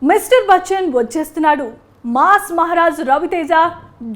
Mister Bachchan వచ్చేస్తున్నాడు. Mass Maharaj Ravi Teja,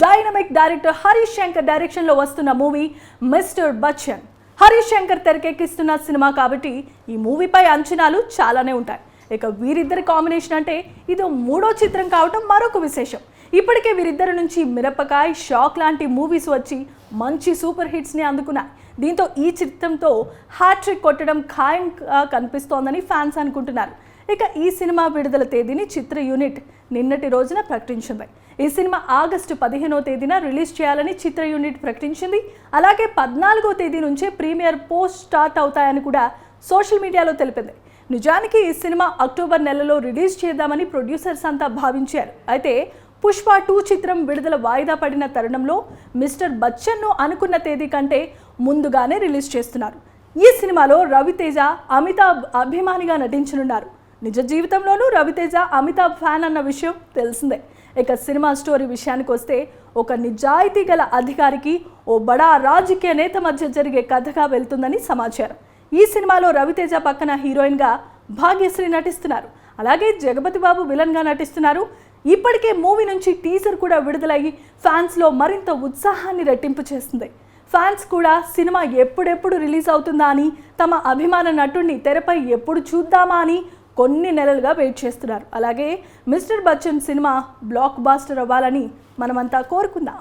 dynamic director Harish Shankar డైరెక్షన్లో వస్తున్న మూవీ మిస్టర్ బచ్చన్. హరీష్ శంకర్ తెరకెక్కిస్తున్న సినిమా కాబట్టి ఈ మూవీపై అంచనాలు చాలానే ఉంటాయి. ఇక వీరిద్దరి కాంబినేషన్ అంటే ఇది మూడో చిత్రం కావటం మరొక విశేషం. ఇప్పటికే వీరిద్దరి నుంచి మిరపకాయ్, షాక్ లాంటి మూవీస్ వచ్చి మంచి సూపర్ హిట్స్ని అందుకున్నాయి. దీంతో ఈ చిత్రంతో హ్యాట్రిక్ కొట్టడం ఖాయంగా కనిపిస్తోందని ఫ్యాన్స్ అనుకుంటున్నారు. ఇక ఈ సినిమా విడుదల తేదీని చిత్ర యూనిట్ నిన్నటి రోజున ప్రకటించింది. ఈ సినిమా ఆగస్టు 15వ తేదీన రిలీజ్ చేయాలని చిత్ర యూనిట్ ప్రకటించింది. అలాగే 14వ తేదీ నుంచే ప్రీమియర్ పోస్ట్ స్టార్ట్ అవుతాయని కూడా సోషల్ మీడియాలో తెలిపింది. నిజానికి ఈ సినిమా అక్టోబర్ నెలలో రిలీజ్ చేద్దామని ప్రొడ్యూసర్స్ అంతా భావించారు. అయితే పుష్ప 2 చిత్రం విడుదల వాయిదా పడిన తరుణంలో మిస్టర్ బచ్చన్ను అనుకున్న తేదీ కంటే ముందుగానే రిలీజ్ చేస్తున్నారు. ఈ సినిమాలో రవితేజ అమితాబ్ అభిమానిగా నటించనున్నారు. నిజ జీవితంలోనూ రవితేజ అమితాబ్ ఫ్యాన్ అన్న విషయం తెలిసిందే. ఇక సినిమా స్టోరీ విషయానికి వస్తే ఒక నిజాయితీ గల అధికారికి ఓ బడా రాజకీయ నేత మధ్య జరిగే కథగా వెళ్తుందని సమాచారం. ఈ సినిమాలో రవితేజ పక్కన హీరోయిన్గా భాగ్యశ్రీ నటిస్తున్నారు. అలాగే జగపతి బాబు విలన్గా నటిస్తున్నారు. ఇప్పటికే మూవీ నుంచి టీజర్ కూడా విడుదలయ్యి ఫ్యాన్స్లో మరింత ఉత్సాహాన్ని రెట్టింపు చేస్తుంది. ఫ్యాన్స్ కూడా సినిమా ఎప్పుడెప్పుడు రిలీజ్ అవుతుందా అని, తమ అభిమాన నటుడిని తెరపై ఎప్పుడు చూద్దామా అని కొన్ని నెలలుగా వెయిట్ చేస్తున్నారు. అలాగే మిస్టర్ బచ్చన్ సినిమా బ్లాక్ బాస్టర్ అవ్వాలని మనమంతా కోరుకుందాం.